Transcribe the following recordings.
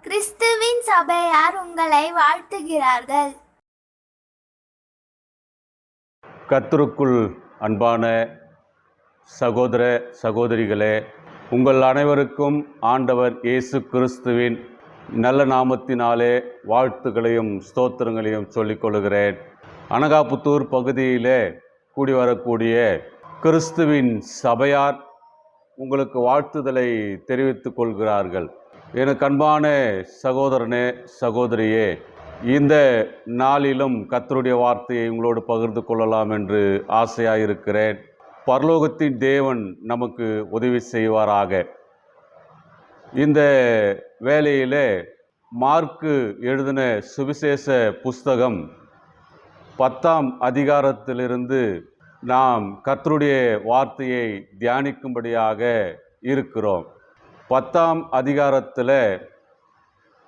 கிறிஸ்துவின் சபையார் உங்களை வாழ்த்துகிறார்கள். கர்த்தருக்குள் அன்பான சகோதர சகோதரிகளே, உங்கள் அனைவருக்கும் ஆண்டவர் இயேசு கிறிஸ்துவின் நல்ல நாமத்தினாலே வாழ்த்துக்களையும் ஸ்தோத்திரங்களையும் சொல்லிக்கொள்கிறேன். அனகாபுத்தூர் பகுதியிலே கூடி வரக்கூடிய கிறிஸ்துவின் சபையார் உங்களுக்கு வாழ்த்துதலை தெரிவித்துக் கொள்கிறார்கள். எனக்கு அன்பான சகோதரனே சகோதரியே, இந்த நாளிலும் கர்த்தருடைய வார்த்தையை உங்களோடு பகிர்ந்து கொள்ளலாம் என்று ஆசையாயிருக்கிறேன். பரலோகத்தின் தேவன் நமக்கு உதவி செய்வாராக. இந்த வேளையிலே மார்க்கு எழுதின சுவிசேஷ புஸ்தகம் 10ஆம் அதிகாரத்திலிருந்து நாம் கர்த்தருடைய வார்த்தையை தியானிக்கும்படியாக இருக்கிறோம். 10ஆம் அதிகாரத்தில்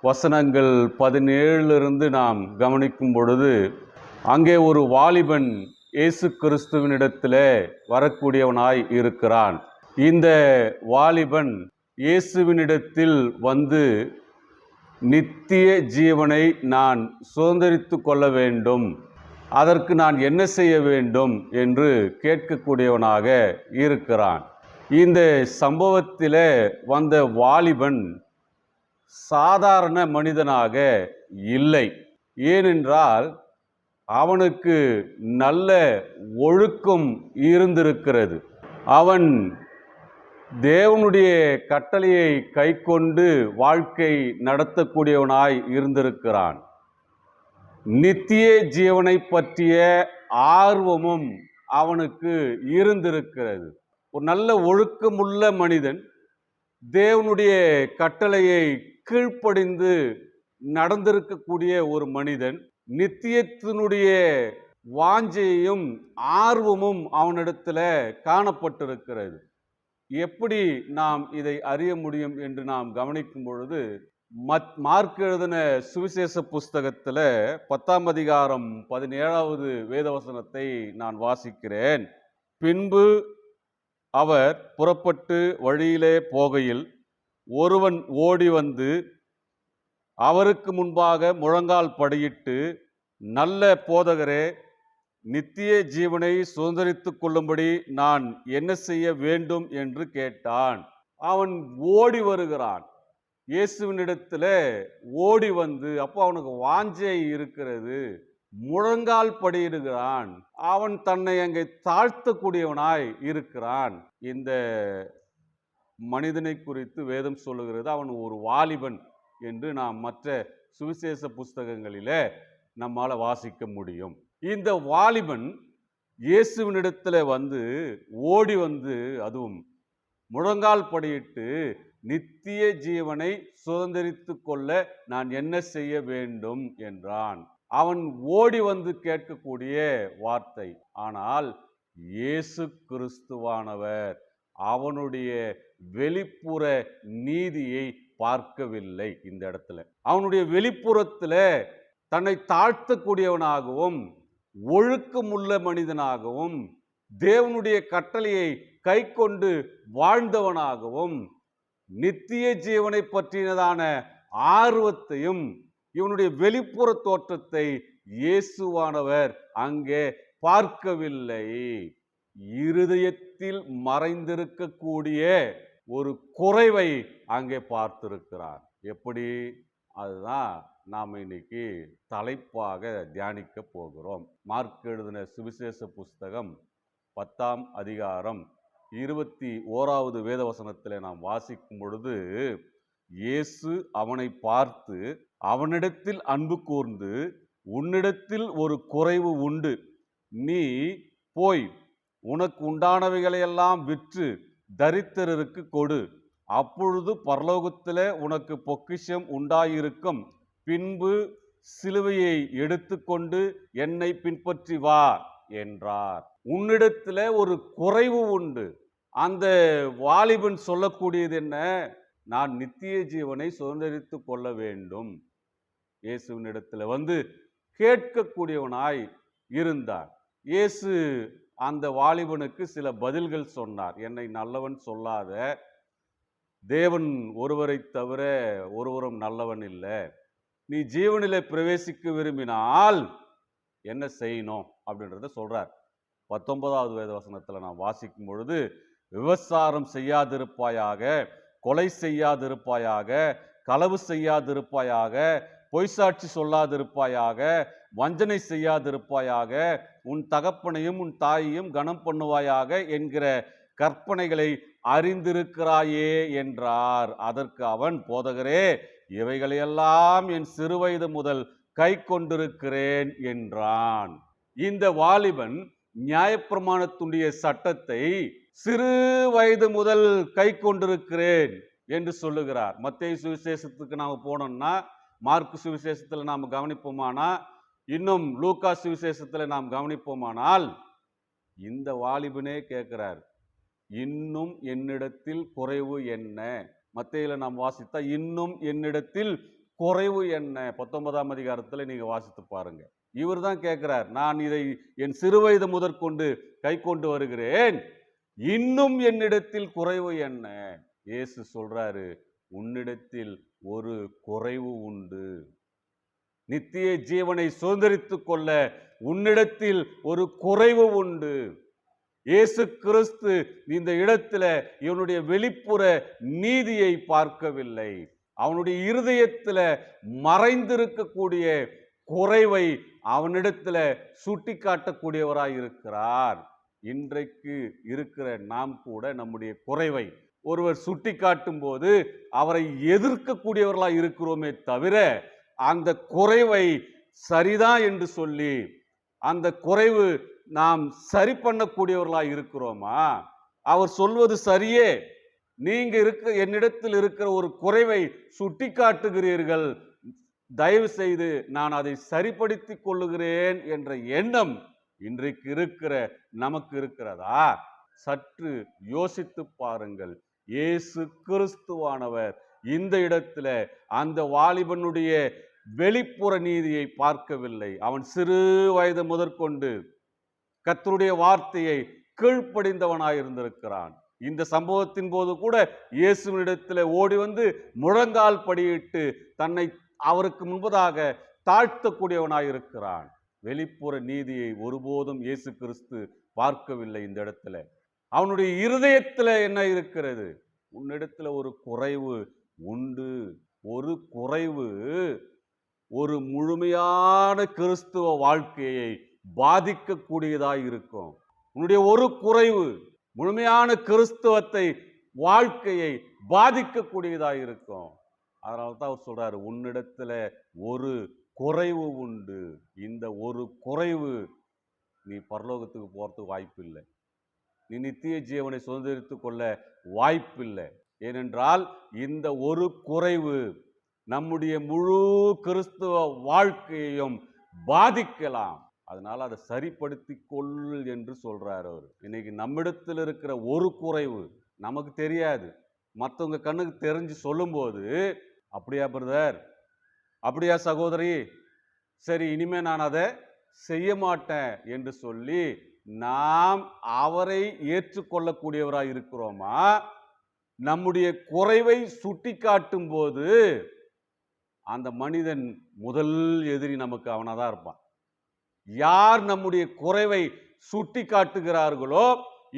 வசனங்கள் 17 நாம் கவனிக்கும் பொழுது, அங்கே ஒரு வாலிபன் இயேசு கிறிஸ்துவினிடத்தில் வரக்கூடியவனாய் இருக்கிறான். இந்த வாலிபன் இயேசுவினிடத்தில் வந்து நித்திய ஜீவனை நான் சுதந்தரித்து கொள்ள வேண்டும், அதற்கு நான் என்ன செய்ய வேண்டும் என்று கேட்கக்கூடியவனாக இருக்கிறான். இந்த சம்பவத்தில் வந்த வாலிபன் சாதாரண மனிதனாக இல்லை. ஏனென்றால் அவனுக்கு நல்ல ஒழுக்கம் இருந்திருக்கிறது. அவன் தேவனுடைய கட்டளையை கைக்கொண்டு வாழ்க்கை நடத்தக்கூடியவனாய் இருந்திருக்கிறான். நித்திய ஜீவனை பற்றிய ஆர்வமும் அவனுக்கு இருந்திருக்கிறது. ஒரு நல்ல ஒழுக்கமுள்ள மனிதன், தேவனுடைய கட்டளையை கீழ்ப்படிந்து நடந்திருக்கக்கூடிய ஒரு மனிதன், நித்தியத்தினுடைய வாஞ்சையும் ஆர்வமும் அவனிடத்தில் காணப்பட்டிருக்கிறது. எப்படி நாம் இதை அறிய முடியும் என்று நாம் கவனிக்கும் பொழுது, மார்க் எழுதின சுவிசேஷ புஸ்தகத்தில் 10ஆம் அதிகாரம் 17வது வேதவசனத்தை நான் வாசிக்கிறேன். பின்பு அவர் புறப்பட்டு வழியிலே போகையில் ஒருவன் ஓடி வந்து அவருக்கு முன்பாக முழங்கால் படியிட்டு, நல்ல போதகரே, நித்திய ஜீவனை சுதந்தரித்து கொள்ளும்படி நான் என்ன செய்ய வேண்டும் என்று கேட்டான். அவன் ஓடி வருகிறான், இயேசுவினிடத்தில் ஓடி வந்து, அப்போ அவனுக்கு வாஞ்சை இருக்கிறது, முழங்கால் படியிடுகிறான். அவன் தன்னை அங்கே தாழ்த்தக்கூடியவனாய் இருக்கிறான். இந்த மனிதனை குறித்து வேதம் சொல்லுகிறது, அவன் ஒரு வாலிபன் என்று நாம் மற்ற சுவிசேஷ புஸ்தகங்களிலே நம்மால் வாசிக்க முடியும். இந்த வாலிபன் இயேசுவினிடத்தில் வந்து ஓடி வந்து, அதுவும் முழங்கால் படியிட்டு, நித்திய ஜீவனை சுதந்தரித்து கொள்ள நான் என்ன செய்ய வேண்டும் என்றான். அவன் ஓடி வந்து கேட்கக்கூடிய வார்த்தை. ஆனால் இயேசு கிறிஸ்துவானவர் அவனுடைய வெளிப்புற நீதியை பார்க்கவில்லை. இந்த இடத்துல அவனுடைய வெளிப்புறத்தில் தன்னை தாழ்த்தக்கூடியவனாகவும் ஒழுக்கமுள்ள மனிதனாகவும் தேவனுடைய கட்டளையை கை கொண்டு வாழ்ந்தவனாகவும் நித்திய ஜீவனை பற்றினதான ஆர்வத்தையும் இவனுடைய வெளிப்புற தோற்றத்தை இயேசுவானவர் அங்கே பார்க்கவில்லை. இருதயத்தில் மறைந்திருக்கக்கூடிய ஒரு குறைவை அங்கே பார்த்திருக்கிறார். எப்படி? அதுதான் நாம் இன்னைக்கு தலைப்பாக தியானிக்க போகிறோம். மார்க் எழுதின சுவிசேஷ புஸ்தகம் 10ஆம் அதிகாரம் 21வது வேதவசனத்தில் நாம் வாசிக்கும் பொழுது, இயேசு அவனை பார்த்து அவனிடத்தில் அன்பு கூர்ந்து, உன்னிடத்தில் ஒரு குறைவு உண்டு, நீ போய் உனக்கு உண்டானவைகளையெல்லாம் விற்று தரித்திரருக்கு கொடு, அப்பொழுது பரலோகத்தில் உனக்கு பொக்கிஷம் உண்டாயிருக்கும், பின்பு சிலுவையை எடுத்துக்கொண்டு என்னை பின்பற்றி வா என்றார். உன்னிடத்தில் ஒரு குறைவு உண்டு. அந்த வாலிபன் சொல்லக்கூடியது என்ன? நான் நித்திய ஜீவனை சுதந்தரித்து கொள்ள வேண்டும். இயேசுவினிடத்தில் வந்து கேட்கக்கூடியவனாய் இருந்தார். இயேசு அந்த வாலிபனுக்கு சில பதில்கள் சொன்னார். என்னை நல்லவன் சொல்லாத, தேவன் ஒருவரை தவிர ஒருவரும் நல்லவன் இல்லை. நீ ஜீவனிலே பிரவேசிக்க விரும்பினால் என்ன செய்யணும் அப்படின்றத சொல்றார். 19வது வேத வசனத்துல நாம் வாசிக்கும் பொழுது, விபசாரம் செய்யாதிருப்பாயாக, கொலை செய்யாதிருப்பாயாக, களவு செய்யாதிருப்பாயாக, பொய்சாட்சி சொல்லாதிருப்பாயாக, வஞ்சனை செய்யாதிருப்பாயாக, உன் தகப்பனையும் உன் தாயையும் கனம் பண்ணுவாயாக என்கிற கற்பனைகளை அறிந்திருக்கிறாயே என்றார். அதற்கு அவன், போதகரே, இவைகளையெல்லாம் என் சிறுவயது முதல் கை கொண்டிருக்கிறேன் என்றான். இந்த வாலிபன் நியாயப்பிரமாணத்துடைய சட்டத்தை சிறு வயது முதல் கை கொண்டிருக்கிறேன் என்று சொல்லுகிறார். மத்தேயு சுவிசேஷத்துக்கு நாம் போனோம்னா, மார்க்கு சுவிசேஷத்துல நாம் கவனிப்போமானா, இன்னும் லூக்கா சுவிசேஷத்துல நாம் கவனிப்போமானால், இந்த வாலிபனே கேட்கிறார், இன்னும் என்னிடத்தில் குறைவு என்ன? மத்தேயுல நாம் வாசித்தா, இன்னும் என்னிடத்தில் குறைவு என்ன? 19ஆம் அதிகாரத்துல நீங்க வாசித்து பாருங்க. இவர் தான் கேட்கிறார், நான் இதை என் சிறுவயது முதற்கொண்டு கை கொண்டு வருகிறேன், இன்னும் என்னிடத்தில் குறைவு என்ன? இயேசு சொல்றாரு, உன்னிடத்தில் ஒரு குறைவு உண்டு. நித்திய ஜீவனை சுதந்திரித்துக் கொள்ள உன்னிடத்தில் ஒரு குறைவு உண்டு. இயேசு கிறிஸ்து இந்த இடத்துல இவனுடைய வெளிப்புற நீதியை பார்க்கவில்லை, அவனுடைய இருதயத்துல மறைந்திருக்கக்கூடிய குறைவை அவனிடத்துல சுட்டி காட்டக்கூடியவராய் இருக்கிறார். இன்றைக்கு இருக்கிற நாம் கூட நம்முடைய குறைவை ஒருவர் சுட்டி காட்டும் போது அவரை எதிர்க்கக்கூடியவர்களாய் இருக்கிறோமே தவிர, அந்த குறைவை சரிதான் என்று சொல்லி அந்த குறைவு நாம் சரி பண்ணக்கூடியவர்களாய் இருக்கிறோமா? அவர் சொல்வது சரியே, நீங்க என்னிடத்தில் இருக்கிற ஒரு குறைவை சுட்டி காட்டுகிறீர்கள், தயவு செய்து நான் அதை சரிப்படுத்திக் கொள்ளுகிறேன் என்ற எண்ணம் இன்றைக்கு இருக்கிற நமக்கு இருக்கிறதா? சற்று யோசித்து பாருங்கள். இயேசு கிறிஸ்துவானவர் இந்த இடத்துல அந்த வாலிபனுடைய வெளிப்புற நீதியை பார்க்கவில்லை. அவன் சிறு வயது முதற்கொண்டு கர்த்தருடைய வார்த்தையை கீழ்ப்படிந்தவனாயிருந்திருக்கிறான். இந்த சம்பவத்தின் போது கூட இயேசுவினிடத்தில் ஓடி வந்து முழங்கால் படியிட்டு தன்னை அவருக்கு முன்பதாக தாழ்த்தக்கூடியவனாயிருக்கிறான். வெளிப்புற நீதியை ஒருபோதும் இயேசு கிறிஸ்து பார்க்கவில்லை. இந்த இடத்துல அவனுடைய இருதயத்தில் என்ன இருக்கிறது? உன்னிடத்துல ஒரு குறைவு உண்டு. ஒரு குறைவு ஒரு முழுமையான கிறிஸ்துவ வாழ்க்கையை பாதிக்கக்கூடியதாய் இருக்கும். உன்னுடைய ஒரு குறைவு முழுமையான கிறிஸ்துவத்தை வாழ்க்கையை பாதிக்கக்கூடியதாய் இருக்கும். அதனால தான் அவர் சொல்றாரு, உன்னிடத்துல ஒரு குறைவு உண்டு. இந்த ஒரு குறைவு நீ பரலோகத்துக்கு போறதுக்கு வாய்ப்பு இல்லை, நீ நித்திய ஜீவனை சுதந்திரித்துக் கொள்ள வாய்ப்பில்லை. ஏனென்றால் இந்த ஒரு குறைவு நம்முடைய முழு கிறிஸ்துவ வாழ்க்கையையும் பாதிக்கலாம். அதனால அதை சரிப்படுத்தி கொள் என்று சொல்றாரு அவர். இன்னைக்கு நம்மிடத்தில் இருக்கிற ஒரு குறைவு நமக்கு தெரியாது, மற்றவங்க கண்ணுக்கு தெரிஞ்சு சொல்லும்போது, அப்படியா பிரதர், அப்படியா சகோதரி, சரி இனிமே நான் அதை செய்ய மாட்டேன் என்று சொல்லி நாம் அவரை ஏற்றுக்கொள்ளக்கூடியவராய் இருக்கிறோமா? நம்முடைய குறைவை சுட்டி காட்டும் போது அந்த மனிதன் முதல் எதிரி நமக்கு அவனாதான் இருப்பான். யார் நம்முடைய குறைவை சுட்டி காட்டுகிறார்களோ,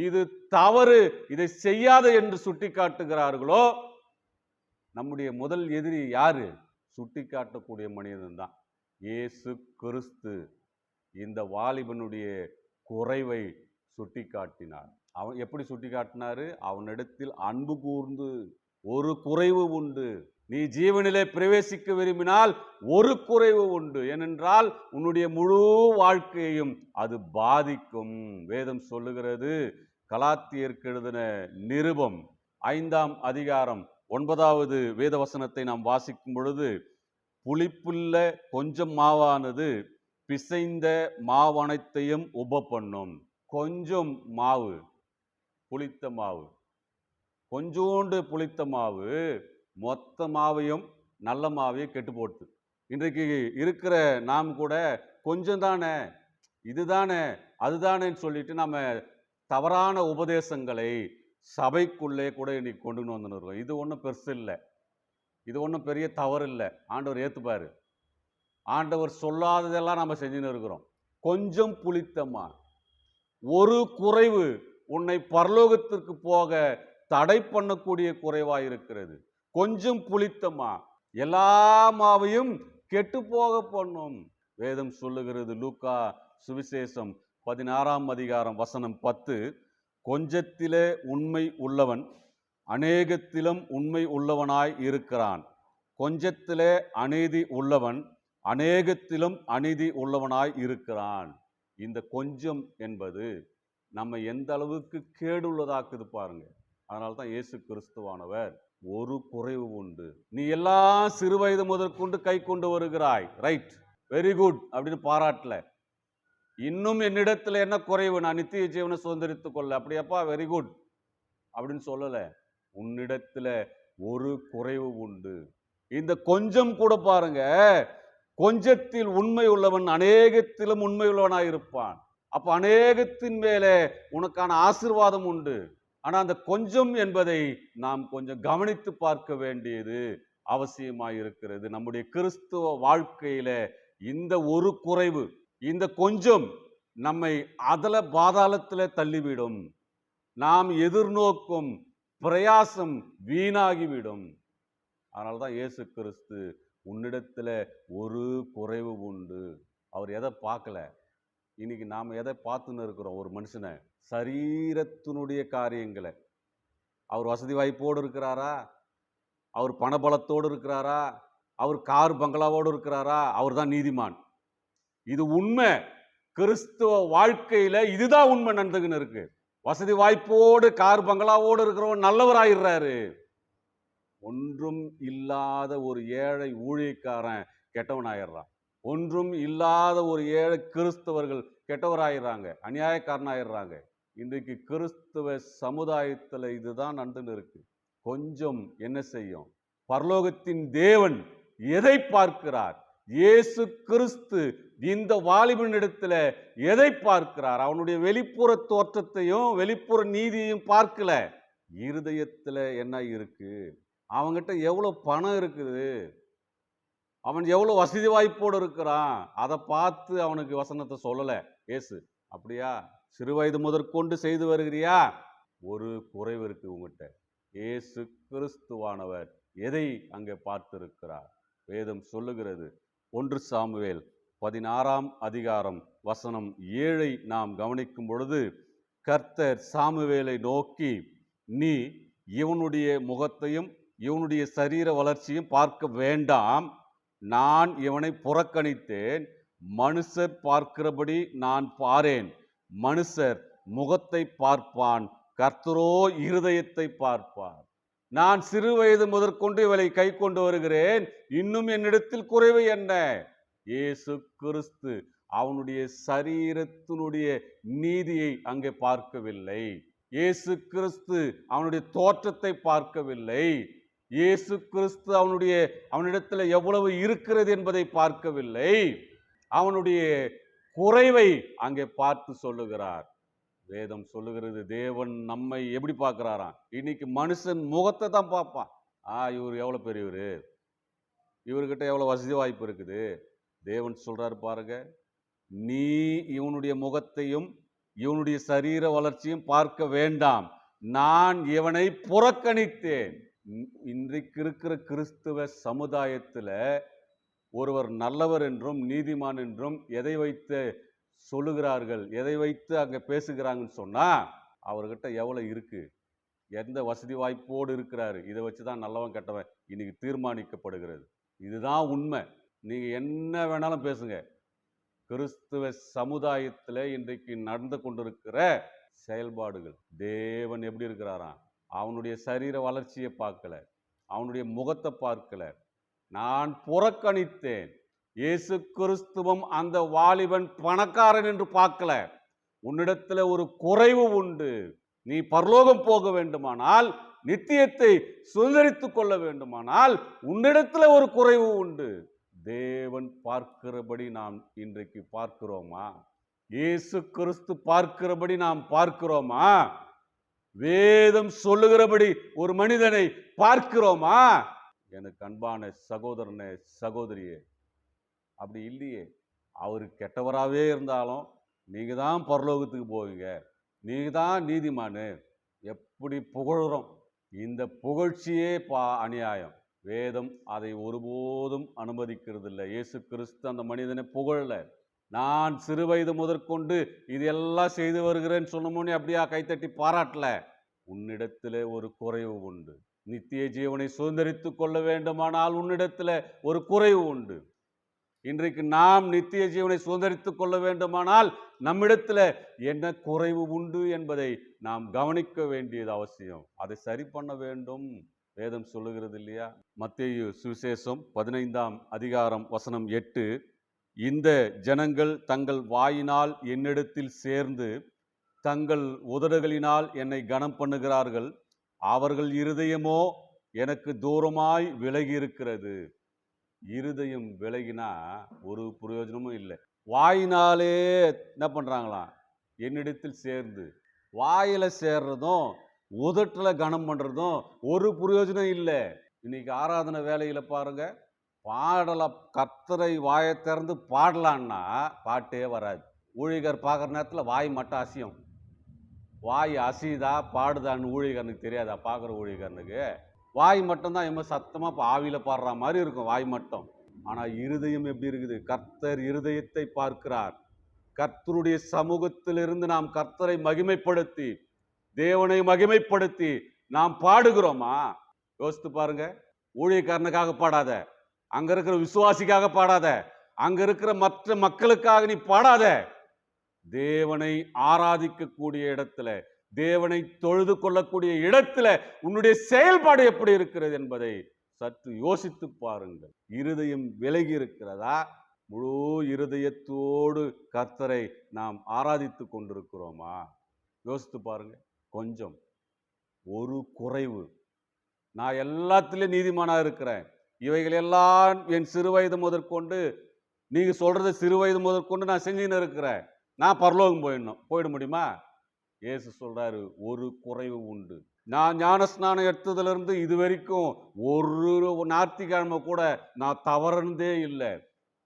இது தவறு, இதை செய்யாத என்று சுட்டி காட்டுகிறார்களோ, நம்முடைய முதல் எதிரி யாரு? சுட்டி காட்டக்கூடிய மனிதன் தான். இயேசு கிறிஸ்து இந்த வாலிபனுடைய குறைவை சுட்டி காட்டினார். அவன் எப்படி சுட்டி காட்டினாரு? அவனிடத்தில் அன்பு கூர்ந்து, ஒரு குறைவு உண்டு, நீ ஜீவனிலே பிரவேசிக்க விரும்பினால் ஒரு குறைவு உண்டு, ஏனென்றால் உன்னுடைய முழு வாழ்க்கையையும் அது பாதிக்கும். வேதம் சொல்லுகிறது, கலாத்தியருக்கு எழுதின நிருபம் 5ஆம் அதிகாரம் 9வது வேத வசனத்தை நாம் வாசிக்கும் பொழுது, புளிப்புள்ள கொஞ்சம் மாவானது பிசைந்த மாவனைத்தையும் உப பண்ணும். கொஞ்சம் மாவு, புளித்த மாவு, கொஞ்சோண்டு புளித்த மாவு மொத்த மாவையும் நல்ல மாவையும் கெட்டு போட்டு. இன்றைக்கு இருக்கிற நாம் கூட கொஞ்சம் தானே, இதுதானே, அதுதானேன்னு சொல்லிட்டு நம்ம தவறான உபதேசங்களை, சபைக்குள்ளே கூட இன்னைக்கு கொண்டுன்னு வந்துன்னு இருக்கோம். இது ஒன்றும் பெருசு இல்லை, இது ஒன்றும் பெரிய தவறு இல்லை. ஆண்டவர் ஏற்றுப்பாரு. ஆண்டவர் சொல்லாததெல்லாம் நம்ம செஞ்சுன்னு இருக்கிறோம். கொஞ்சம் புளித்தமா, ஒரு குறைவு உன்னை பரலோகத்திற்கு போக தடை பண்ணக்கூடிய குறைவாய் இருக்கிறது. கொஞ்சம் புளித்தமா எல்லா மாவையும் கெட்டு போக பண்ணும். வேதம் சொல்லுகிறது, லூக்கா சுவிசேஷம் 16ஆம் அதிகாரம் வசனம் 10, கொஞ்சத்திலே உண்மை உள்ளவன் அநேகத்திலும் உண்மை உள்ளவனாய் இருக்கிறான். கொஞ்சத்திலே அநீதி உள்ளவன் அநேகத்திலும் அநீதி உள்ளவனாய் இருக்கிறான். இந்த கொஞ்சம் என்பது நம்ம எந்த அளவுக்கு கேடுள்ளதாக்குது பாருங்க. அதனால தான் இயேசு கிறிஸ்துவானவர், ஒரு குறைவு உண்டு, நீ எல்லாம் சிறு வயது முதற்கொண்டு கை கொண்டு வருகிறாய், ரைட், வெரி குட் அப்படின்னு பாராட்டல. இன்னும் என்னிடத்துல என்ன குறைவு, நான் நித்திய ஜீவனை சுதந்திரித்துக் கொள்ள, அப்படியாப்பா, வெரி குட் அப்படின்னு சொல்லல. உன்னிடத்துல ஒரு குறைவு உண்டு. இந்த கொஞ்சம் கூட பாருங்க, கொஞ்சத்தில் உண்மை உள்ளவன் அநேகத்திலும் உண்மை உள்ளவனாயிருப்பான். அப்ப அநேகத்தின் மேலே உனக்கான ஆசீர்வாதம் உண்டு. ஆனா அந்த கொஞ்சம் என்பதை நாம் கொஞ்சம் கவனித்து பார்க்க வேண்டியது அவசியமாயிருக்கிறது. நம்முடைய கிறிஸ்துவ வாழ்க்கையில இந்த ஒரு குறைவு, இந்த கொஞ்சம் நம்மை அதல பாதாளத்துல தள்ளிவிடும். நாம் எதிர்நோக்கும் பிரயாசம் வீணாகிவிடும். அதனால்தான் இயேசு கிறிஸ்து, உன்னிடத்துல ஒரு குறைவு உண்டு. அவர் எதை பார்க்கல? இன்னைக்கு நாம் எதை பார்த்துன்னு இருக்கிறோம்? ஒரு மனுஷனை, சரீரத்தினுடைய காரியங்களை. அவர் வசதி வாய்ப்போடு இருக்கிறாரா? அவர் பணபலத்தோடு இருக்கிறாரா? அவர் கார் பங்களாவோடு இருக்கிறாரா? அவர் தான் நீதிமான். இது உண்மை. கிறிஸ்துவ வாழ்க்கையில இதுதான் உண்மை நடந்துகின்னு இருக்கு. வசதி வாய்ப்போடு கார் பங்களாவோடு இருக்கிறவன் நல்லவராயிடுறாரு. ஒன்றும் இல்லாத ஒரு ஏழை ஊழியக்காரன் கெட்டவனாயிடுறான். ஒன்றும் இல்லாத ஒரு ஏழை கிறிஸ்தவர்கள் கெட்டவராயிடுறாங்க, அநியாயக்காரனாயிடுறாங்க. இன்றைக்கு கிறிஸ்துவ சமுதாயத்துல இதுதான் நடந்துன்னு இருக்கு. கொஞ்சம் என்ன செய்யும்? பரலோகத்தின் தேவன் எதை பார்க்கிறார்? இயேசு கிறிஸ்து இந்த வாலிபனிடத்துல எதை பார்க்கிறார்? அவனுடைய வெளிப்புற தோற்றத்தையும் வெளிப்புற நீதியையும் பார்க்கல. இருதயத்துல என்ன இருக்கு? அவங்கிட்ட எவ்வளவு பணம் இருக்குது, அவன் எவ்வளவு வசதி வாய்ப்போடு இருக்கிறான், அதை பார்த்து அவனுக்கு வசனத்தை சொல்லல இயேசு. அப்படியா? சிறு வயது முதற்கொண்டு செய்து வருகிறியா? ஒரு குறைவு இருக்கு உங்ககிட்ட. இயேசு கிறிஸ்துவானவர் எதை அங்கே பார்த்திருக்கிறார்? வேதம் சொல்லுகிறது, 1 சாமுவேல் 16ஆம் அதிகாரம் வசனம் 7 நாம் கவனிக்கும் பொழுது, கர்த்தர் சாமுவேலை நோக்கி, நீ இவனுடைய முகத்தையும் இவனுடைய சரீர வளர்ச்சியும் பார்க்க வேண்டாம், நான் இவனை புறக்கணித்தேன். மனுஷர் பார்க்கிறபடி நான் பாரேன். மனுஷர் முகத்தை பார்ப்பான், கர்த்தரோ இருதயத்தை பார்ப்பார். நான் சிறு வயது முதற்கொண்டு இவளை கை கொண்டு வருகிறேன், இன்னும் என்னிடத்தில் குறைவு என்ன? இயேசு கிறிஸ்து அவனுடைய சரீரத்தினுடைய நீதியை அங்கே பார்க்கவில்லை. இயேசு கிறிஸ்து அவனுடைய தோற்றத்தை பார்க்கவில்லை. இயேசு கிறிஸ்து அவனிடத்தில் எவ்வளவு இருக்கிறது என்பதை பார்க்கவில்லை. அவனுடைய குறைவை அங்கே பார்த்து சொல்லுகிறார். வேதம் சொல்லுகிறது, தேவன் நம்மை எப்படி பார்க்கிறாராம்? இன்னைக்கு மனுஷன் முகத்தை தான் பார்ப்பான். இவர் எவ்வளவு பெரியவர், இவர்கிட்ட எவ்வளவு வசதி வாய்ப்பு இருக்குது. தேவன் சொல்றாரு பாருங்க, நீ இவனுடைய முகத்தையும் இவனுடைய சரீர வளர்ச்சியும் பார்க்க வேண்டாம், நான் இவனை புறக்கணித்தேன். இன்றைக்கு இருக்கிற கிறிஸ்துவ சமுதாயத்துல ஒருவர் நல்லவர் என்றும் நீதிமான் என்றும் எதை வைத்து சொல்லுகிறார்கள், எதை வைத்து அங்க பேசுகிறாங்கன்னு சொன்னா, அவர்கிட்ட எவ்வளவு இருக்கு, எந்த வசதி வாய்ப்போடு இருக்கிறாரு, இதை வச்சுதான் நல்லவன் கெட்டவன் இன்னைக்கு தீர்மானிக்கப்படுகிறது. இதுதான் உண்மை. நீங்க என்ன வேணாலும் பேசுங்க. கிறிஸ்துவ சமுதாயத்துல இன்றைக்கு நடந்து கொண்டிருக்கிற செயல்பாடுகள், தேவன் எப்படி இருக்கிறாராம்? அவனுடைய சரீர வளர்ச்சியை பார்க்கல, அவனுடைய முகத்தை பார்க்கல. நான் புறக்கணித்தேன். இயேசு கிறிஸ்துவும் அந்த வாலிபன் பணக்காரன் என்று பார்க்கல. உன்னிடத்துல ஒரு குறைவு உண்டு. நீ பரலோகம் போக வேண்டுமானால், நித்தியத்தை சுதந்திரித்துக் கொள்ள வேண்டுமானால், உன்னிடத்துல ஒரு குறைவு உண்டு. தேவன் பார்க்கிறபடி நாம் இன்றைக்கு பார்க்கிறோமா? இயேசு கிறிஸ்து பார்க்கிறபடி நாம் பார்க்கிறோமா? வேதம் சொல்லுகிறபடி ஒரு மனிதனை பார்க்கிறோமா? எனக்கு அன்பான சகோதரனே, சகோதரியே, அப்படி இல்லையே. அவர் கெட்டவராகவே இருந்தாலும் நீங்க தான் பரலோகத்துக்கு போவீங்க, நீங்க தான் நீதிமானு, எப்படி புகழுறோம். இந்த புகழ்ச்சியே அநியாயம். வேதம் அதை ஒருபோதும் அனுமதிக்கிறது இல்லை. இயேசு கிறிஸ்து அந்த மனிதனை புகழல. நான் சிறு வயது முதற்கொண்டு இதெல்லாம் செய்து வருகிறேன்னு சொன்னோம்னே அப்படியா கைத்தட்டி பாராட்டல. உன்னிடத்துல ஒரு குறைவு உண்டு. நித்திய ஜீவனை சுதந்திரித்துக் கொள்ள வேண்டுமானால் உன்னிடத்துல ஒரு குறைவு உண்டு. இன்றைக்கு நாம் நித்திய ஜீவனை சுதந்திரித்துக் கொள்ள வேண்டுமானால் நம்மிடத்துல என்ன குறைவு உண்டு என்பதை நாம் கவனிக்க வேண்டியது அவசியம். அதை சரி பண்ண வேண்டும். வேதம் சொல்லுகிறது இல்லையா? மத்தேயு சுவிசேஷம் 15ஆம் அதிகாரம் வசனம் 8, இந்த ஜனங்கள் தங்கள் வாயினால் என்னிடத்தில் சேர்ந்து தங்கள் உதடுகளினால் என்னை கனம் பண்ணுகிறார்கள், அவர்கள் இருதயமோ எனக்கு தூரமாய் விலகி இருக்கிறது. இருதயம் விலகினா ஒரு பிரயோஜனமும் இல்லை. வாயினாலே என்ன பண்றாங்களாம்? என்னிடத்தில் சேர்ந்து. வாயில சேர்றதும் உதட்டுல கனம் பண்றதும் ஒரு பிரயோஜனம் இல்லை. இன்னைக்கு ஆராதனை வேலையில பாருங்க, பாடல கர்த்தரை வாயை திறந்து பாடலான்னா பாட்டே வராது. ஊழியர் பார்க்குற நேரத்தில் வாய் மட்டும் அசையும். வாய் அசைதா பாடுதான்னு ஊழியக்காரனுக்கு தெரியாதா? பார்க்குற ஊழியக்காரனுக்கு வாய் மட்டும்தான் எம்ம சத்தமாக இப்போ ஆவியில் பாடுற மாதிரி இருக்கும், வாய் மட்டும். ஆனால் இருதயம் எப்படி இருக்குது? கர்த்தர் இருதயத்தை பார்க்கிறார். கர்த்தருடைய சமூகத்திலிருந்து நாம் கர்த்தரை மகிமைப்படுத்தி, தேவனை மகிமைப்படுத்தி நாம் பாடுகிறோமா? யோசித்து பாருங்க. ஊழியக்காரனுக்காக பாடாத, அங்க இருக்கிற விசுவாசிக்காக பாடாத, அங்க இருக்கிற மற்ற மக்களுக்காக நீ பாடாத. தேவனை ஆராதிக்கக்கூடிய இடத்துல, தேவனை தொழுது கொள்ளக்கூடிய இடத்துல உன்னுடைய செயல்பாடு எப்படி இருக்கிறது என்பதை சற்று யோசித்து பாருங்கள். இருதயம் விலகி இருக்கிறதா? முழு இருதயத்தோடு கர்த்தரை நாம் ஆராதித்து கொண்டிருக்கிறோமா? யோசித்து பாருங்க. கொஞ்சம் ஒரு குறைவு. நான் எல்லாத்திலையும் நீதிமானா இருக்கிறேன், இவைகள் எல்லாம் என் சிறு வயது முதற்கொண்டு, நீங்க சொல்றது சிறு வயது முதற்கொண்டு நான் செஞ்சுன்னு இருக்கிறேன், நான் பரலோகம் போயிட முடியுமா? இயேசு சொல்றாரு, ஒரு குறைவு உண்டு. நான் ஞானஸ்நானம் எடுத்ததுலேருந்து இது வரைக்கும் ஒரு ஞாயிற்றுக்கிழமை கூட நான் தவறுனதே இல்லை.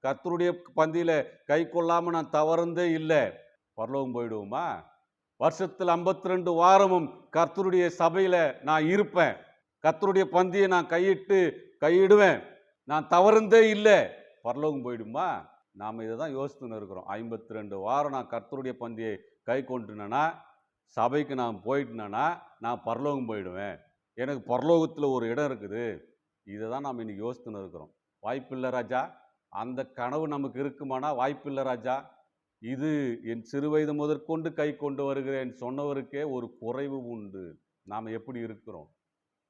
கர்த்தருடைய பந்தியில கை கொள்ளாம நான் தவறுனதே இல்லை. பரலோகம் போயிடுவோமா? வருஷத்தில் 52 வாரமும் கர்த்தருடைய சபையில நான் இருப்பேன். கர்த்தருடைய பந்தியை நான் கையிடுவேன். நான் தவறுனதே இல்லை. பரலோகம் போயிடுமா? நாம் இதை தான் யோசித்துன்னு இருக்கிறோம். 52 வாரம் நான் கர்த்தருடைய பந்தியை கை கொண்டுனா, சபைக்கு நான் போயிட்டேன்னா நான் பரலோகம் போயிடுவேன், எனக்கு பரலோகத்தில் ஒரு இடம் இருக்குது. இதை தான் நாம் இன்னைக்கு யோசித்துன்னு இருக்கிறோம். வாய்ப்பில்லை ராஜா. அந்த கனவு நமக்கு இருக்குமானா வாய்ப்பில்லை ராஜா. இது என் சிறு வயது முதற்கொண்டு கை கொண்டு வருகிறேன் சொன்னவருக்கே ஒரு குறைவு உண்டு. நாம் எப்படி இருக்கிறோம்?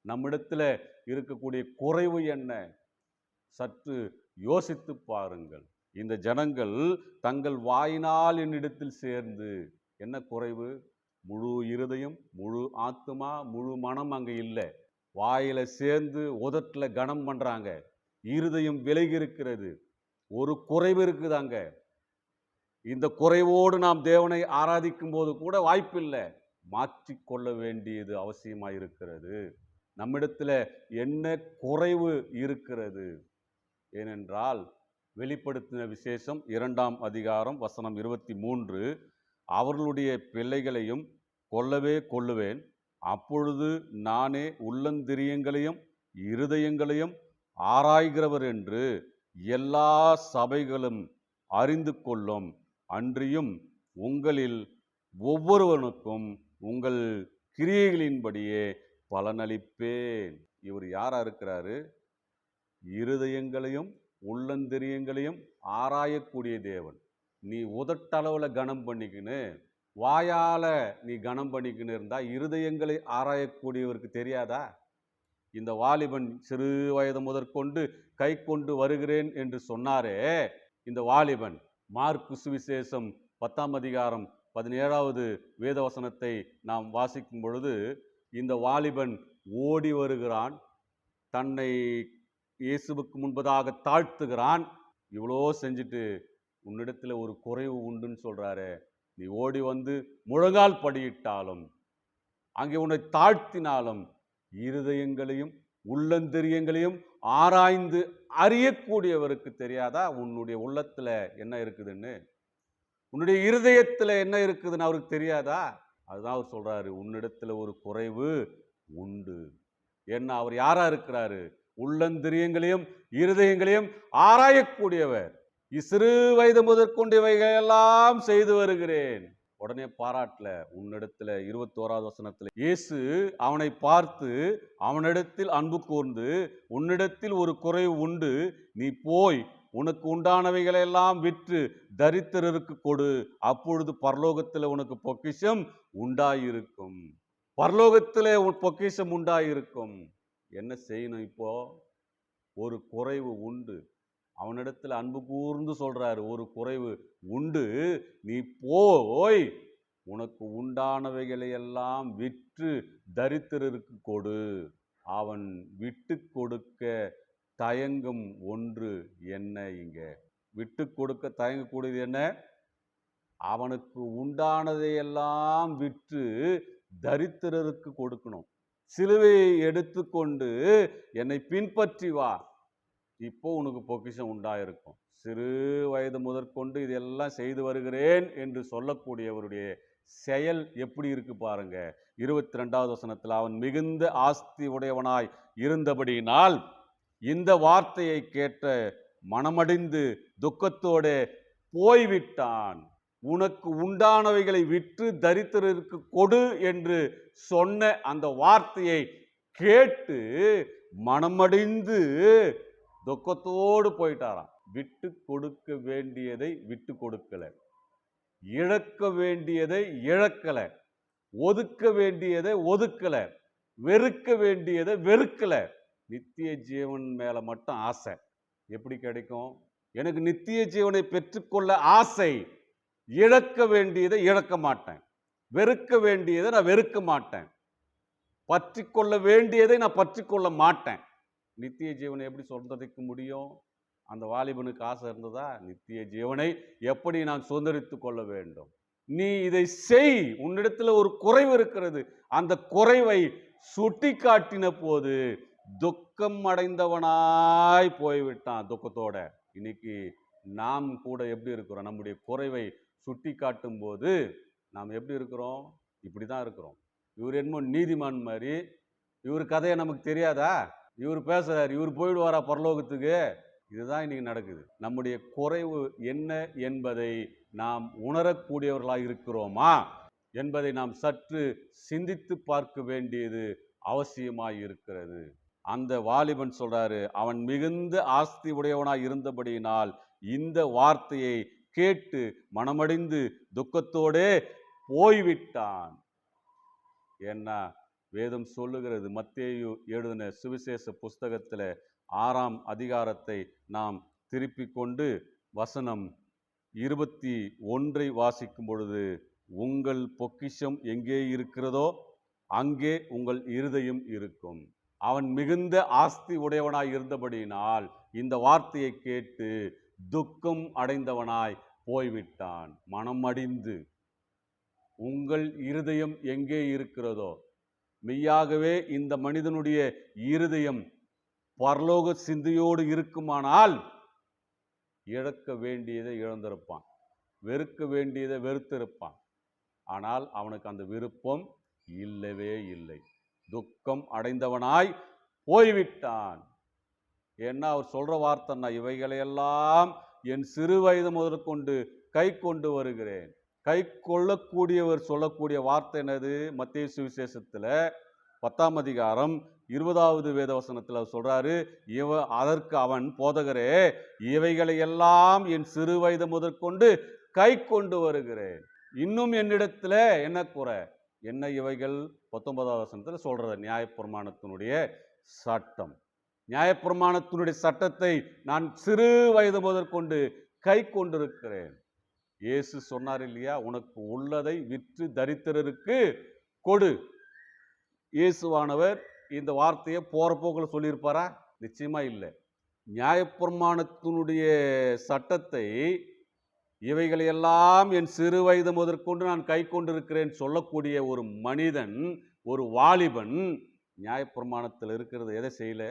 நம்மிடத்துல இருக்கக்கூடிய குறைவு என்ன? சற்று யோசித்து பாருங்கள். இந்த ஜனங்கள் தங்கள் வாயினால் என்னிடத்தில் சேர்ந்து, என்ன குறைவு? முழு இருதயம், முழு ஆத்துமா, முழு மனம் அங்க இல்லை. வாயில சேர்ந்து உதட்டுல கனம் பண்றாங்க, இருதயம் விலகி இருக்கிறது. ஒரு குறைவு இருக்குது அங்க. இந்த குறைவோடு நாம் தேவனை ஆராதிக்கும் போது கூட வாய்ப்பில்லை. மாற்றிக்கொள்ள வேண்டியது அவசியமாயிருக்கிறது. நம்மிடத்துல என்ன குறைவு இருக்கிறது? ஏனென்றால் வெளிப்படுத்தின விசேஷம் 2ஆம் அதிகாரம் வசனம் 23, அவர்களுடைய பிள்ளைகளையும் கொல்லவே கொல்லுவேன், அப்பொழுது நானே உள்ளந்திரியங்களையும் இருதயங்களையும் ஆராய்கிறவர் என்று எல்லா சபைகளும் அறிந்து கொள்ளும், அன்றியும் உங்களில் ஒவ்வொருவனுக்கும் உங்கள் கிரியைகளின்படியே பலனளிப்பேன். இவர் யாரா இருக்கிறாரு? இருதயங்களையும் உள்ளந்திரியங்களையும் ஆராயக்கூடிய தேவன். நீ உதட்டளவில் கனம் பண்ணிக்கின்னு, வாயால நீ கனம் பண்ணிக்கின்னு இருந்தா இருதயங்களை ஆராயக்கூடியவருக்கு தெரியாதா? இந்த வாலிபன் சிறு வயது முதற்கொண்டு கை கொண்டு வருகிறேன் என்று சொன்னாரே, இந்த வாலிபன் மார்க்கு சுவிசேஷம் 10ஆம் அதிகாரம் 17வது வேதவசனத்தை நாம் வாசிக்கும் பொழுது, இந்த வாலிபன் ஓடி வருகிறான், தன்னை இயேசுவுக்கு முன்பதாக தாழ்த்துகிறான். இவ்வளோ செஞ்சுட்டு உன்னிடத்துல ஒரு குறைவு உண்டுன்னு சொல்றாரு. நீ ஓடி வந்து முழங்கால் படியிட்டாலும் அங்கே உன்னை தாழ்த்தினாலும் இருதயங்களையும் உள்ளந்தரியங்களையும் ஆராய்ந்து அறியக்கூடியவருக்கு தெரியாதா உன்னுடைய உள்ளத்துல என்ன இருக்குதுன்னு? உன்னுடைய இருதயத்துல என்ன இருக்குதுன்னு அவருக்கு தெரியாதா? அதுதான் அவர் சொல்றாரு, உன்னிடத்துல ஒரு குறைவு உண்டு. என்ன அவர் யாரா இருக்கிறாரு? உள்ளந்திரியங்களையும் இருதயங்களையும் ஆராயக்கூடியவர். சிறு வயது முதற்கொண்டு இவைகளெல்லாம் செய்து வருகிறேன். உடனே பாராட்டல. உன்னிடத்துல 21வது வசனத்துல இயேசு அவனை பார்த்து அவனிடத்தில் அன்பு கூர்ந்து, உன்னிடத்தில் ஒரு குறைவு உண்டு, நீ போய் உனக்கு உண்டானவைகளெல்லாம் விற்று தரித்திரருக்கு கொடு, அப்பொழுது பரலோகத்தில் உனக்கு பொக்கிஷம் உண்டாயிருக்கும். பரலோகத்திலே உன் பொக்கிஷம் உண்டாயிருக்கும். என்ன செய்யணும் இப்போ? ஒரு குறைவு உண்டு. அவனிடத்தில் அன்பு கூர்ந்து சொல்றாரு, ஒரு குறைவு உண்டு, நீ போய் உனக்கு உண்டானவைகளை எல்லாம் விற்று தரித்திரருக்கு கொடு. அவன் விட்டு கொடுக்க தயங்கும் ஒன்று என்ன? இங்க விட்டு கொடுக்க தயங்கக்கூடியது என்ன? அவனுக்கு உண்டானதையெல்லாம் விற்று தரித்திரருக்கு கொடுக்கணும். சிலுவையை எடுத்துக்கொண்டு என்னை பின்பற்றி வா, இப்போ உனக்கு பொக்கிஷம் உண்டாயிருக்கும். சிறு வயது முதற்கொண்டு இதெல்லாம் செய்து வருகிறேன் என்று சொல்லக்கூடியவருடைய செயல் எப்படி இருக்கு பாருங்க. 22வது வசனத்தில் அவன் மிகுந்த ஆஸ்தி உடையவனாய் இருந்தபடியினால் இந்த வார்த்தையை கேட்ட மனமடிந்து துக்கத்தோடு போய்விட்டான். உனக்கு உண்டானவைகளை விற்று தரித்திரருக்கு கொடு என்று சொன்ன அந்த வார்த்தையை கேட்டு மனமடிந்து துக்கத்தோடு போயிட்டாராம். விட்டு கொடுக்க வேண்டியதை விட்டு கொடுக்கல, இழக்க வேண்டியதை இழக்கல, ஒதுக்க வேண்டியதை ஒதுக்கல, வெறுக்க வேண்டியதை வெறுக்கல. நித்திய ஜீவன் மேல மட்டும் ஆசை. எப்படி கிடைக்கும்? எனக்கு நித்திய ஜீவனை பெற்றுக்கொள்ள ஆசை. இழக்க வேண்டியதை இழக்க மாட்டேன், வெறுக்க வேண்டியதை நான் வெறுக்க மாட்டேன், பற்றி கொள்ள வேண்டியதை நான் பற்றி கொள்ள மாட்டேன். நித்திய ஜீவனை எப்படி சொந்தரிக்க முடியும்? அந்த வாலிபனுக்கு ஆசை இருந்ததா? நித்திய ஜீவனை எப்படி நான் சுதந்திரித்து கொள்ள வேண்டும்? நீ இதை செய். உன்னிடத்துல ஒரு குறைவு இருக்கிறது. அந்த குறைவை சுட்டி காட்டின போது துக்கம் அடைந்தவனாய் போய்விட்டான் துக்கத்தோட. இன்னைக்கு நாம் கூட எப்படி இருக்கிறோம்? நம்முடைய குறைவை சுட்டி காட்டும் போது நாம் எப்படி இருக்கிறோம்? இப்படிதான் இருக்கிறோம். இவர் என்னமோ நீதிமான் மாதிரி, இவர் கதையை நமக்கு தெரியாதா? இவர் பேசுறாரு, இவர் போயிடுவாரா பரலோகத்துக்கு? இதுதான் இன்னைக்கு நடக்குது. நம்முடைய குறைவு என்ன என்பதை நாம் உணரக்கூடியவர்களாக இருக்கிறோமா என்பதை நாம் சற்று சிந்தித்து பார்க்க வேண்டியது அவசியமாய் இருக்கிறது. அந்த வாலிபன் சொல்றாரு, அவன் மிகுந்த ஆஸ்தி உடையவனாய் இருந்தபடியினால் இந்த வார்த்தையை கேட்டு மனமடிந்து துக்கத்தோடே போய்விட்டான். ஏன்னா வேதம் சொல்லுகிறது, மத்தேயு எழுதின சுவிசேஷ புஸ்தகத்தில் 6ஆம் அதிகாரத்தை நாம் திருப்பிக் கொண்டு வசனம் 21 வாசிக்கும் பொழுது, உங்கள் பொக்கிஷம் எங்கே இருக்கிறதோ அங்கே உங்கள் இருதயம் இருக்கும். அவன் மிகுந்த ஆஸ்தி உடையவனாய் இருந்தபடியினால் இந்த வார்த்தையை கேட்டு துக்கம் அடைந்தவனாய் போய்விட்டான். மனமடிந்து. உங்கள் இருதயம் எங்கே இருக்கிறதோ, மெய்யாகவே இந்த மனிதனுடைய இருதயம் பரலோக சிந்தையோடு இருக்குமானால் இழக்க வேண்டியதை இழந்திருப்பான், வெறுக்க வேண்டியதை வெறுத்திருப்பான். ஆனால் அவனுக்கு அந்த விருப்பம் இல்லவே இல்லை. துக்கம் அடைந்தவனாய் போய்விட்டான். ஏன்னா அவர் சொல்ற வார்த்தைன்னா, இவைகளையெல்லாம் என் சிறு வயது முதற்கொண்டு கை கொண்டு வருகிறேன். கை கொள்ளக்கூடியவர் சொல்லக்கூடிய வார்த்தை என்னது? மத்தேயு சுவிசேஷத்துல 10ஆம் அதிகாரம் 20வது வேதவசனத்தில் அவர் சொல்றாரு, அதற்கு அவன், போதகரே, இவைகளை எல்லாம் என் சிறு வயது முதற்கொண்டு கை கொண்டு வருகிறேன். இன்னும் என்னிடத்துல என்ன குறை? என்ன இவைகள்? 19வது வசனத்தில் சொல்றது நியாயப்பிரமாணத்தினுடைய சட்டம். நியாயப்பிரமாணத்தினுடைய சட்டத்தை நான் சிறு வயது முதற்கொண்டு கை கொண்டிருக்கிறேன். இயேசு சொன்னார் இல்லையா, உனக்கு உள்ளதை விற்று தரித்திரருக்கு கொடு. இயேசுவானவர் இந்த வார்த்தையை போற போக்கில் சொல்லியிருப்பாரா? நிச்சயமா இல்லை. நியாயப்பிரமாணத்தினுடைய சட்டத்தை, இவைகளையெல்லாம் என் சிறு வயது முதற்கொண்டு நான் கை கொண்டிருக்கிறேன் சொல்லக்கூடிய ஒரு மனிதன் ஒரு வாலிபன் நியாயப்பிரமாணத்தில் இருக்கிறது எதை செய்யல?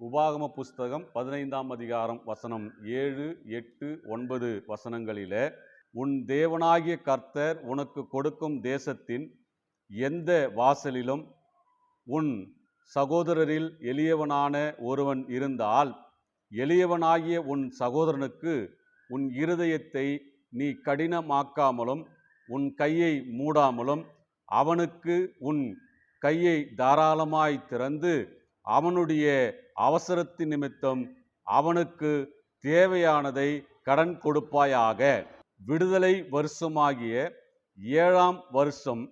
உபாகம புஸ்தகம் 15ஆம் அதிகாரம் வசனம் 7, 8, 9 வசனங்களில, உன் தேவனாகிய கர்த்தர் உனக்கு கொடுக்கும் தேசத்தின் எந்த வாசலிலும் உன் சகோதரரில் எளியவனான ஒருவன் இருந்தால், எளியவனாகிய உன் சகோதரனுக்கு உன் இருதயத்தை நீ கடினமாக்காமலும் உன் கையை மூடாமலும் அவனுக்கு உன் கையை தாராளமாய் திறந்து அவனுடைய அவசரத்தின் நிமித்தம் அவனுக்கு தேவையானதை கடன் கொடுப்பாயாக. விடுதலை வருஷமாகிய 7ஆம் வருஷம்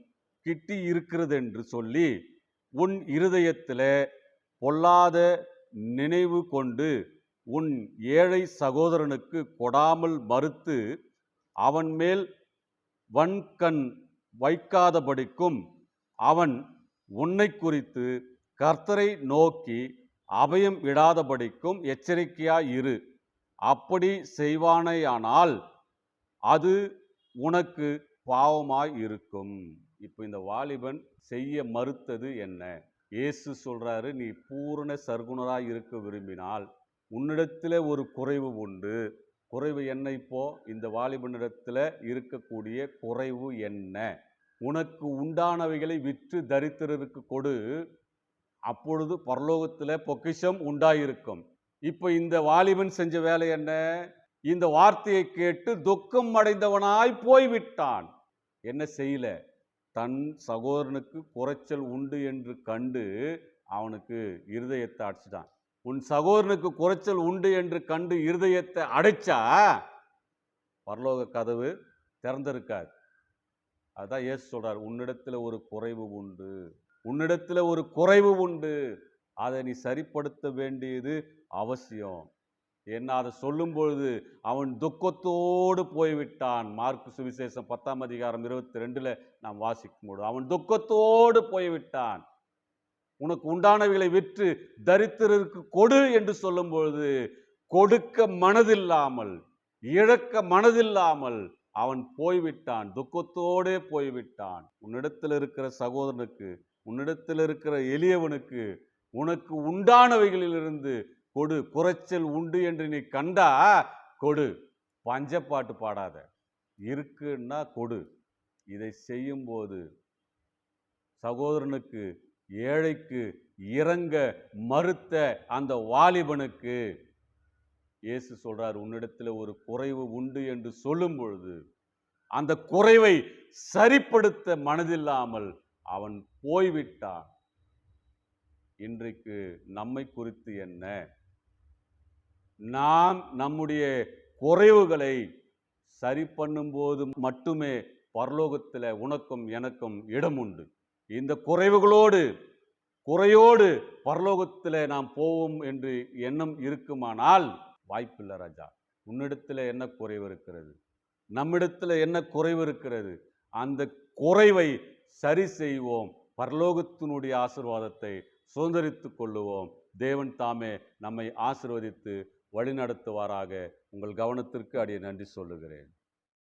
கிட்டி இருக்கிறது என்று சொல்லி உன் இருதயத்திலே பொல்லாத நினைவு கொண்டு உன் ஏழை சகோதரனுக்கு கொடாமல் மறுத்து அவன் மேல் வன்கண் வைக்காதபடிக்கும் அவன் உன்னை குறித்து கர்த்தரை நோக்கி அபயம் விடாதபடிக்கும் எச்சரிக்கையாய் இரு. அப்படி செய்வானேயானால் அது உனக்கு பாவமாய் இருக்கும். இப்போ இந்த வாலிபன் செய்ய மறுத்தது என்ன? இயேசு சொல்றாரு, நீ பூரண சர்க்குணராய் இருக்க விரும்பினால் உன்னிடத்தில் ஒரு குறைவு உண்டு. குறைவு என்ன? இப்போ இந்த வாலிபனிடத்தில் இருக்கக்கூடிய குறைவு என்ன? உனக்கு உண்டானவைகளை விற்று தரித்திரருக்கு கொடு, அப்பொழுது பரலோகத்தில் பொக்கிஷம் உண்டாயிருக்கும். இப்போ இந்த வாலிபன் செஞ்ச வேலை என்ன? இந்த வார்த்தையை கேட்டு துக்கம் அடைந்தவனாய் போய்விட்டான். என்ன செய்யல? தன் சகோதரனுக்கு குறைச்சல் உண்டு என்று கண்டு அவனுக்கு இருதயத்தை அடைச்சிட்டான். உன் சகோதரனுக்கு குறைச்சல் உண்டு என்று கண்டு இருதயத்தை அடைச்சா பரலோக கதவு திறந்திருக்காது. அதான் இயேசு சொல்றார், உன்னிடத்துல ஒரு குறைவு உண்டு, உன்னிடத்துல ஒரு குறைவு உண்டு, அதை நீ சரிப்படுத்த வேண்டியது அவசியம். என்ன அதை சொல்லும் பொழுது அவன் துக்கத்தோடு போய்விட்டான். மார்க்கு சுவிசேஷம் 10ஆம் அதிகாரம் 22 நாம் வாசிக்கும் போது அவன் துக்கத்தோடு போய்விட்டான். உனக்கு உண்டானவைகளை விற்று தரித்திரருக்கு கொடு என்று சொல்லும் பொழுது கொடுக்க மனதில்லாமல், இழக்க மனதில்லாமல் அவன் போய்விட்டான், துக்கத்தோடே போய்விட்டான். உன்னிடத்தில் இருக்கிற சகோதரனுக்கு, உன்னிடத்தில் இருக்கிற எளியவனுக்கு உனக்கு உண்டானவைகளிலிருந்து கொடு. குறைச்சல் உண்டு என்று நீ கண்டா கொடு, பஞ்சப்பாட்டு பாடாத, இருக்குன்னா கொடு. இதை செய்யும் போது சகோதரனுக்கு, ஏழைக்கு இறங்க மறுத்த அந்த வாலிபனுக்கு இயேசு சொல்றார், உன்னிடத்தில் ஒரு குறைவு உண்டு என்று சொல்லும் பொழுது அந்த குறைவை சரிப்படுத்த மனதில்லாமல் அவன் போய்விட்டான். இன்றைக்கு நம்மை குறித்து என்ன? நாம் நம்முடைய குறைவுகளை சரி பண்ணும்போது மட்டுமே பரலோகத்தில் உனக்கும் எனக்கும் இடம் உண்டு. இந்த குறையோடு பரலோகத்தில் நாம் போவோம் என்று எண்ணம் இருக்குமானால் வாய்ப்பில்லை ராஜா. உன்னிடத்தில் என்ன குறைவு இருக்கிறது? நம்மிடத்தில் என்ன குறைவு இருக்கிறது? அந்த குறைவை சரி செய்வோம், பரலோகத்தினுடைய ஆசீர்வாதத்தை சுதந்திரித்துக் கொள்ளுவோம். தேவன் தாமே நம்மை ஆசீர்வதித்து வழிநடத்துவாராக. உங்கள் கவனத்திற்கு அடியே நன்றி சொல்லுகிறேன்.